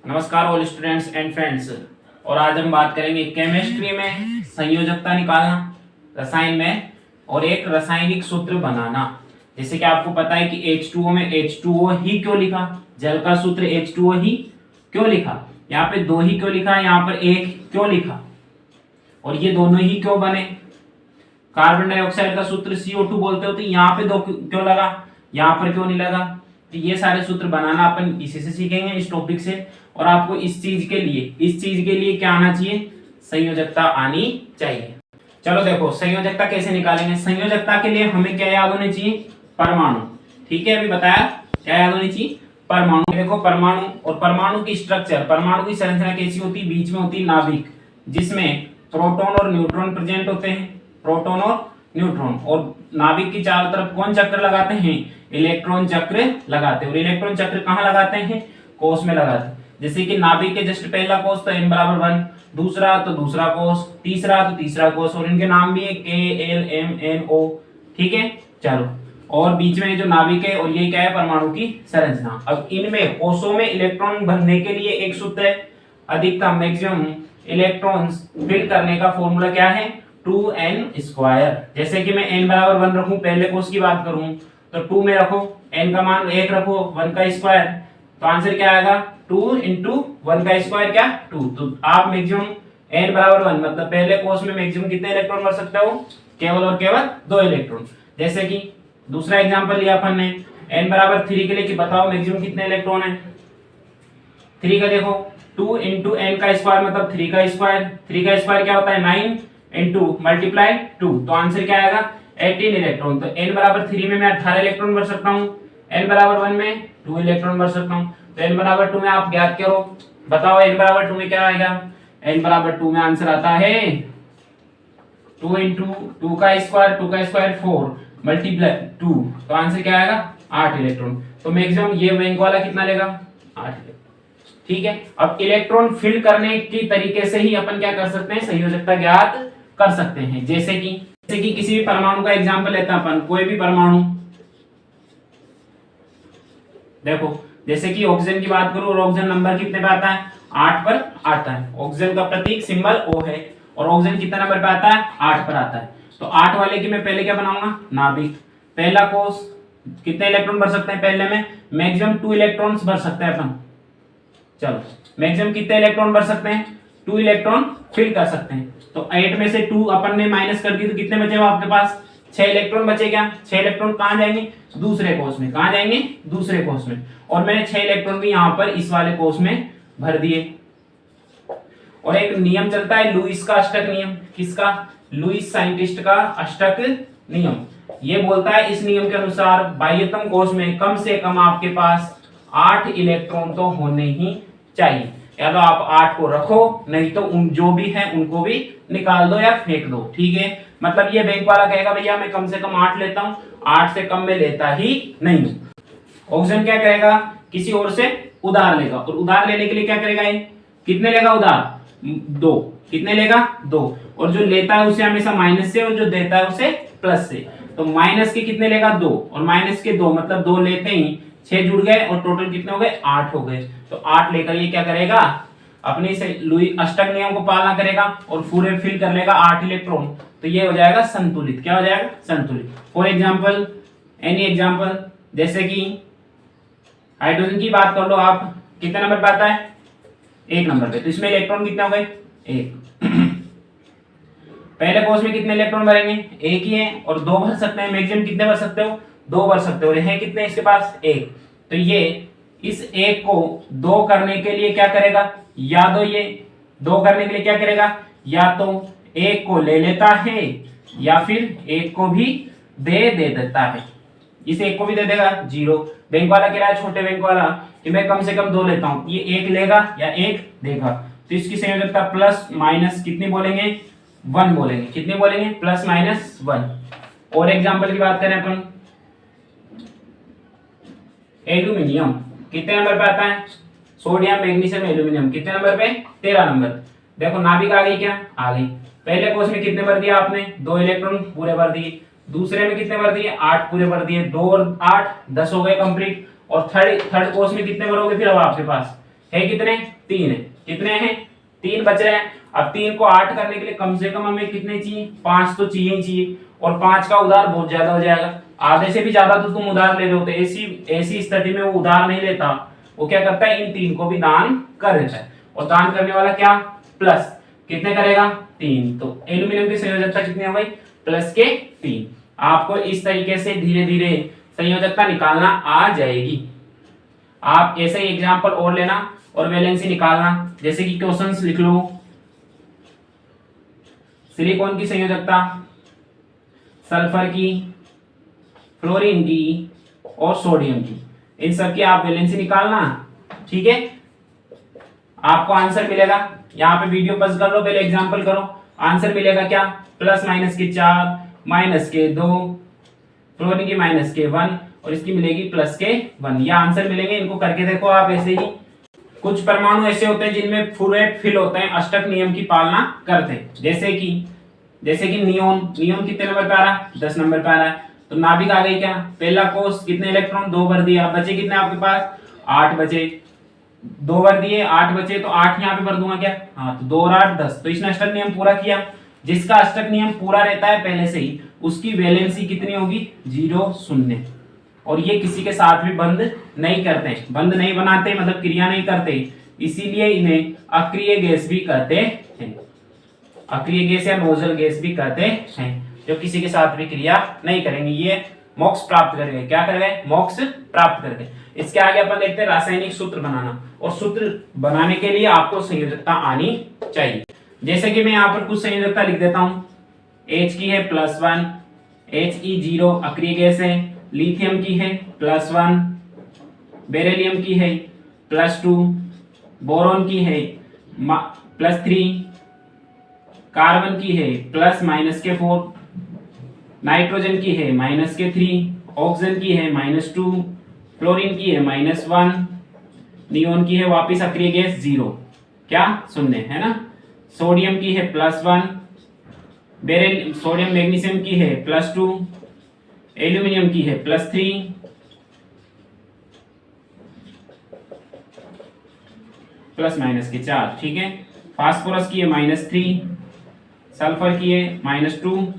नमस्कार all students and friends. और आज हम बात करेंगे केमिस्ट्री में संयोजकता निकालना, रसायन में और एक रासायनिक सूत्र बनाना। जैसे कि आपको पता है कि H2O में H2O ही क्यों लिखा, जल का सूत्र H2O ही क्यों लिखा, यहाँ पे दो ही क्यों लिखा, यहाँ पर एक क्यों लिखा, और ये दोनों ही क्यों बने। कार्बन डाइऑक्साइड का सूत्र CO2 बोलते हो तो यहाँ पे दो क्यों लगा, यहाँ पर क्यों नहीं लगा। तो ये सारे सूत्र बनाना अपन इसी से सीखेंगे, इस टॉपिक से। और आपको इस चीज के लिए क्या आना चाहिए, संयोजकता आनी चाहिए। चलो देखो संयोजकता कैसे निकालेंगे। संयोजकता के लिए हमें क्या याद होने चाहिए, परमाणु। ठीक है, अभी बताया क्या याद होनी चाहिए, परमाणु। देखो परमाणु और परमाणु की स्ट्रक्चर, परमाणु की संरचना कैसी होती है, बीच में होती है नाभिक, जिसमें प्रोटॉन और न्यूट्रॉन प्रेजेंट होते हैं, प्रोटॉन और न्यूट्रॉन। और नाभिक की चारों तरफ कौन चक्र लगाते हैं, इलेक्ट्रॉन चक्र लगाते हैं। और इलेक्ट्रॉन चक्र कहाँ लगाते हैं, कोष में लगाते हैं। जैसे कि नाभिक के जस्ट पहला कोष तो n बराबर 1, दूसरा तो दूसरा कोष, तीसरा तो तीसरा कोष, और इनके नाम भी है KLMNO। ठीक है, चलो। और बीच में जो नाभिक है, और ये क्या है, परमाणु की संरचना। अब इनमें कोषों में इलेक्ट्रॉन भरने के लिए एक सूत्र है, अधिकतम मैक्सिमम इलेक्ट्रॉन्स फिल करने का फॉर्मूला क्या है, 2n²। जैसे कि मैं n बराबर 1 रखूं, पहले कोष की बात करूं तो 2 में रखो, n का मान 1 रखो, 1 का स्क्वायर, तो आंसर क्या आएगा, 2 इंटू 1 का स्क्वायर क्या 2। तो आप मैक्सिमम n बराबर 1 मतलब पहले कोष में मैक्सिमम कितने इलेक्ट्रॉन भर सकते हो, केवल और केवल 2 इलेक्ट्रॉन। जैसे कि दूसरा एग्जांपल लिया अपन ने n बराबर 3 के लिए, कि बताओ मैक्सिमम कितने इलेक्ट्रॉन है 3 का। देखो 2 इंटू n का स्क्वायर मतलब 3 का स्क्वायर, 3 का स्क्वायर क्या होता है 9 इंटू मल्टीप्लाई 2, तो आंसर क्या आएगा 18 इलेक्ट्रॉन। तो n बराबर 3 में मैं 18 इलेक्ट्रॉन भर सकता हूँ, n बराबर 1 में 2 इलेक्ट्रॉन भर सकता हूँ। तो n बराबर 2 में आप ज्ञात करो, बताओ n बराबर 2 में क्या आएगा, n बराबर 2 में आंसर आता है 2 इंटू 2 का स्क्वायर 4 मल्टीप्लाई 2, तो आंसर क्या आएगा 8 इलेक्ट्रॉन। तो मैक्सिमम ये बैंक वाला कितना लेगा 8 इलेक्ट्रॉन। ठीक है, अब इलेक्ट्रॉन फिल करने की तरीके से ही अपन क्या कर सकते हैं, संयोजकता ज्ञात कर सकते हैं। जैसे कि किसी भी परमाणु का एग्जांपल लेते हैं अपन, कोई भी परमाणु। देखो जैसे कि ऑक्सीजन की बात करूं, और ऑक्सीजन नंबर कितने पे आता है, 8 पर आता है। ऑक्सीजन का प्रतीक सिंबल O है, और ऑक्सीजन कितने नंबर पे आता है, 8 पर आता है। तो 8 वाले की मैं पहले क्या बनाऊंगा, नाभिक। पहला कोष, कितने इलेक्ट्रॉन भर सकते हैं पहले में, मैक्सिमम 2 इलेक्ट्रॉन्स भर सकते हैं अपन। चलो मैक्सिमम कितने इलेक्ट्रॉन भर सकते हैं, 2 इलेक्ट्रॉन फिल कर सकते हैं। तो 8 में से 2 अपन ने माइनस कर दी, तो कितने बचे आपके पास, 6 इलेक्ट्रॉन बचे। क्या 6 इलेक्ट्रॉन कहां जाएंगे, दूसरे कोष में। कहां जाएंगे, दूसरे कोष में। और मैंने 6 इलेक्ट्रॉन भी यहां पर इस वाले कोष में भर दिए। और एक नियम चलता है लुईस का अष्टक नियम। किसका, लुईस साइंटिस्ट का अष्टक नियम। ये बोलता है इस नियम के अनुसार बाह्यतम कोष में कम से कम आपके पास 8 इलेक्ट्रॉन तो होने ही चाहिए। या तो आप 8 को रखो, नहीं तो उन जो भी है उनको भी निकाल दो या फेंक दो। ठीक है, मतलब ये बैंक वाला कहेगा भैया मैं कम से कम 8 लेता हूं, 8 से कम में लेता ही नहीं हूं। ऑक्सीजन क्या करेगा, किसी और से उधार लेगा, और उधार लेने के लिए क्या करेगा, ये कितने लेगा उधार, 2। कितने लेगा, 2। और जो लेता है उसे हमेशा माइनस से, और जो देता है उसे प्लस से। तो माइनस के कितने लेगा, 2, और माइनस के 2 मतलब 2 लेते ही 6 जुड़ गए, और टोटल कितने हो गए, 8 हो गए। तो 8 लेकर ये क्या करेगा, अपने से लुईस अष्टक नियम को पालना करेगा और पूरे फिल कर लेगा 8 इलेक्ट्रॉन। तो ये हो जाएगा संतुलित। क्या हो जाएगा, संतुलित। फॉर एग्जाम्पल, एनी एग्जाम्पल, जैसे कि हाइड्रोजन की बात कर लो आप, कितने नंबर पे आता है, 1 नंबर पे। तो इसमें इलेक्ट्रॉन कितने हो गए, 1। पहले कोष में कितने इलेक्ट्रॉन भरेंगे, 1 ही है, और 2 भर सकते हैं। मैक्सिमम कितने भर सकते हो, 2 भर सकते हो। है कितने इसके पास, 1। तो ये इस 1 को 2 करने के लिए क्या करेगा, या तो ये 2 करने के लिए क्या करेगा, या तो 1 को ले लेता है, या फिर 1 को भी दे देता है। इस 1 को भी दे देगा 0। बैंक वाला कह रहा है, छोटे बैंक वाला, कि मैं कम से कम 2 लेता हूं, ये 1 लेगा या 1 देगा। तो इसकी संयोजकता प्लस माइनस कितनी बोलेंगे, 1 बोलेंगे। कितनी बोलेंगे, प्लस माइनस 1। और एग्जाम्पल की बात करें अपन, एल्यूमिनियम कितने नंबर पे आता है, सोडियम मैग्नीशियम एल्यूमिनियम कितने नंबर पे, 13 नंबर। देखो नाभिक आ गई, क्या आ गई। पहले कोष में कितने भर दिया आपने, 2 इलेक्ट्रॉन पूरे भर दिए। दूसरे में कितने भर दिए, 8 पूरे भर दिए। 2 और 8 10 हो गए कंप्लीट। और थर्ड कोर्स में कितने भरोगे फिर अब आपके पास, है कितने 3 है, कितने हैं 3 बच रहे हैं। अब 3 को 8 करने के लिए कम से कम हमें कितने चाहिए 5 तो चाहिए ही चाहिए, और 5 का उधार बहुत ज्यादा हो जाएगा, आधे से भी ज्यादा तो तुम उधार ले रहे हो। तो ऐसी स्थिति में वो उधार नहीं लेता, वो क्या करता है इन 3 को भी दान कर देता है। और दान करने वाला क्या प्लस कितने करेगा 3, तो एल्यूमिनियम की संयोजकता कितनी हो गई प्लस के 3। आपको इस तरीके से धीरे धीरे संयोजकता निकालना आ जाएगी। आप ऐसे ही एग्जांपल और लेना और वैलेंसी निकालना। जैसे कि क्वेश्चंस लिख लो, सिलिकॉन की संयोजकता, सल्फर की, फ्लोरीन की और सोडियम की, इन सब की आप वैलेंसी निकालना। ठीक है, आपको आंसर मिलेगा, यहाँ पे वीडियो पॉज कर लो, पहले एग्जांपल करो। आंसर मिलेगा क्या प्लस माइनस के 4, माइनस के 2, फ्लोरीन की माइनस के 1 और इसकी मिलेगी प्लस के 1। ये आंसर मिलेंगे, इनको करके देखो आप ऐसे ही। कुछ परमाणु ऐसे होते हैं जिनमें पूरे फिल होते हैं, अष्टक नियम की पालना करते हैं। जैसे कि नियोन कितने नंबर पे आ रहा है 10 नंबर पे आ रहा है। तो नाभिक आ गई क्या, पहला कोष कितने इलेक्ट्रॉन 2 भर दिया, बचे कितने आपके पास 8 बचे, 2 भर दिए 8 बचे, तो 8 यहाँ पे भर दूंगा क्या, हाँ तो 2 और 8 10। तो इसने अष्टक नियम पूरा किया। जिसका अष्टक नियम पूरा रहता है पहले से ही, उसकी वैलेंसी कितनी होगी 0 0। और ये किसी के साथ भी बंद नहीं करते, बंद नहीं बनाते मतलब क्रिया नहीं करते, इसीलिए इन्हें अक्रिय गैस भी कहते हैं। अक्रिय गैस या नोजल गैस भी कहते हैं, जो किसी के साथ भी क्रिया नहीं करेंगे, ये मोक्ष प्राप्त करेंगे। क्या करेंगे मोक्ष प्राप्त करेंगे। इसके आगे अपन देखते हैं रासायनिक सूत्र बनाना, और सूत्र बनाने के लिए आपको संयोजकता आनी चाहिए। जैसे कि मैं यहाँ पर कुछ संयोजकता लिख देता हूं। H की है +1, He0 अक्रिय गैस है, लिथियम की है +1, बेरिलियम की है +2, बोरॉन की है +3, कार्बन की है ±4, नाइट्रोजन की है -3, ऑक्सीजन की है -2, फ्लोरीन की है -1, नियोन की है वापिस अक्रिय गैस 0, क्या 0 है ना। सोडियम की है +1, सोडियम मैग्नीशियम की है +2, एल्यूमिनियम की है +3, ±4, ठीक है। फास्फोरस की है -3, सल्फर की है -2,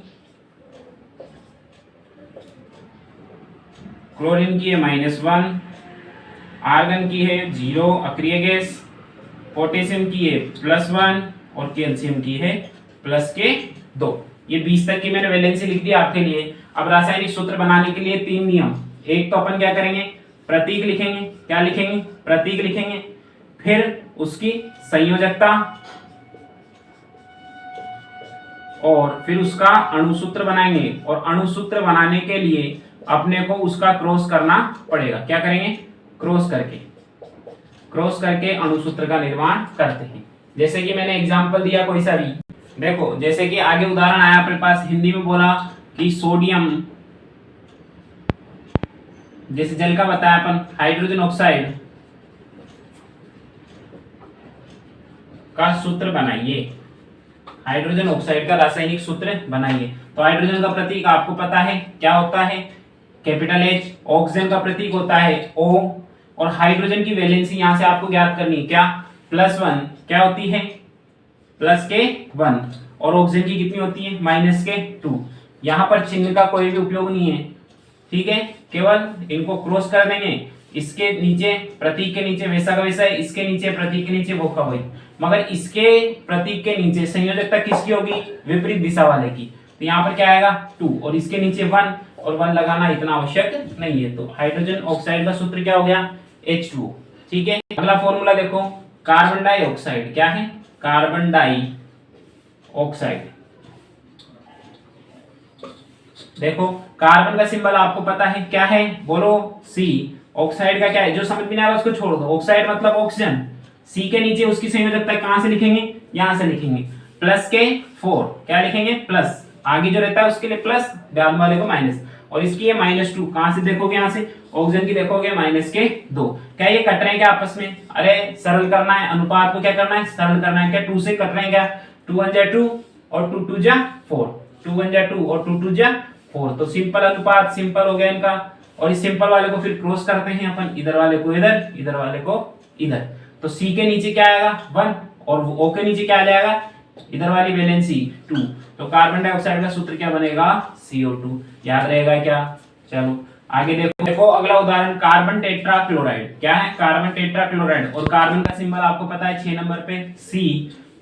क्लोरीन की है -1, आर्गन की है 0 अक्रिय गैस, पोटेशियम की है +1 और कैल्शियम की है +2। ये 20 तक की मैंने वैलेंसी लिख दी आपके लिए। अब रासायनिक सूत्र बनाने के लिए 3 नियम। एक तो अपन क्या करेंगे प्रतीक लिखेंगे, क्या लिखेंगे प्रतीक लिखेंगे, फिर उसकी संयोजकता और फिर उसका अणुसूत्र बनाएंगे। और अणुसूत्र बनाने के लिए अपने को उसका क्रॉस करना पड़ेगा। क्या करेंगे क्रॉस करके अणुसूत्र का निर्माण करते हैं। जैसे कि मैंने एग्जांपल दिया कोई सा भी, देखो जैसे कि आगे उदाहरण आया अपने पास, हिंदी में बोला कि सोडियम, जैसे जल का बताया अपन, हाइड्रोजन ऑक्साइड का सूत्र बनाइए, हाइड्रोजन ऑक्साइड का रासायनिक सूत्र बनाइए। तो हाइड्रोजन का प्रतीक आपको पता है क्या होता है H, ऑक्सीजन का प्रतीक होता है O, और हाइड्रोजन की वैलेंसी यहां से आपको ज्ञात करनी है, क्या +1 क्या होती है +1, और ऑक्सीजन की कितनी होती है -2। यहां पर चिन्ह का कोई भी उपयोग नहीं है, ठीक है, केवल इनको क्रॉस कर देंगे। इसके नीचे प्रतीक के नीचे वैसा का वैसा है, इसके नीचे प्रतीक के नीचे वो का वही, मगर इसके प्रतीक के नीचे संयोजकता किसकी होगी विपरीत दिशा वाले की। तो यहाँ पर क्या आएगा 2 और इसके नीचे 1, और 1 लगाना इतना आवश्यक नहीं है। तो हाइड्रोजन ऑक्साइड का सूत्र क्या हो गया H2O, ठीक है। अगला फॉर्मूला देखो, कार्बन डाइऑक्साइड, क्या है कार्बन डाइऑक्साइड। देखो कार्बन का सिंबल आपको पता है क्या है, बोलो C। ऑक्साइड का क्या है, जो समझ में नहीं आ रहा उसको छोड़ दो। ऑक्साइड मतलब ऑक्सीजन, C के नीचे उसकी संयोजकता कहां से लिखेंगे, यहां से लिखेंगे +4, क्या लिखेंगे प्लस, आगे जो रहता है उसके लिए प्लस, बाद वाले को माइनस, और इसकी है -2, कहां से देखोगे यहाँ से ऑक्सीजन की देखोगे -2। क्या ये कट रहे हैं क्या आपस में, अरे सरल करना है, अनुपात को क्या करना है सरल करना है, क्या 2 से कट रहे हैं क्या, 2 1 जा 2 और 2 2 जा 4, 2 1 जा 2 और 2 2 जा 4। तो सिंपल अनुपात सिंपल हो गया इनका, और इस सिंपल वाले को फिर क्रॉस करते हैं अपन, इधर वाले को इधर, इधर वाले को इधर। तो C के नीचे क्या आएगा 1 और O के नीचे क्या आ जाएगा इधर वाली वैलेंसी 2। तो कार्बन डाइऑक्साइड का सूत्र क्या बनेगा CO2। याद रहेगा क्या? चलो आगे देखो अगला उदाहरण कार्बन टेट्राक्लोराइड। क्या है? Carbon tetrachloride. और कार्बन का सिंबल आपको पता है 6 नंबर पे C।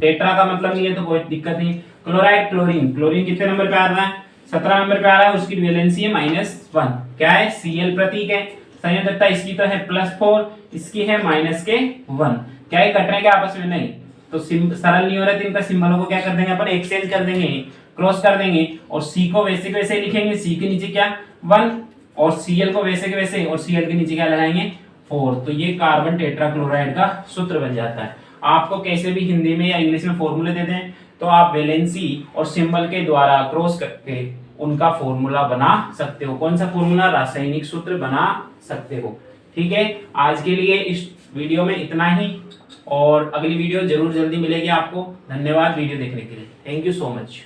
टेट्रा का मतलब नहीं है तो कोई दिक्कत नहीं। क्लोराइड क्लोरीन, क्लोरीन कितने नंबर पे आ रहा है 17 नंबर पे आ रहा है, उसकी वैलेंसी है -1। क्या है? Cl प्रतीक है। संयोजकता इसकी तो है +4, इसकी है -1। क्या है कट रहे क्या आपस में? नहीं। तो सरल नहीं हो रहा तो इनका सिंबलों को क्या कर देंगे अपन एक्सचेंज कर देंगे, क्रॉस कर देंगे और C को वैसे के वैसे लिखेंगे, C के नीचे क्या 1 और Cl को वैसे के वैसे और Cl के नीचे क्या लगाएंगे 4। तो ये कार्बन टेट्राक्लोराइड का सूत्र बन जाता है। आपको कैसे भी हिंदी में या इंग्लिश में फॉर्मूले दे दें तो आप वैलेंसी और सिंबल के द्वारा क्रॉस करके उनका फॉर्मूला बना सकते हो। कौन सा फॉर्मूला? रासायनिक सूत्र बना सकते हो। ठीक है, आज के लिए इस वीडियो में इतना ही और अगली वीडियो जरूर जल्दी मिलेगी आपको। धन्यवाद वीडियो देखने के लिए। Thank you so much.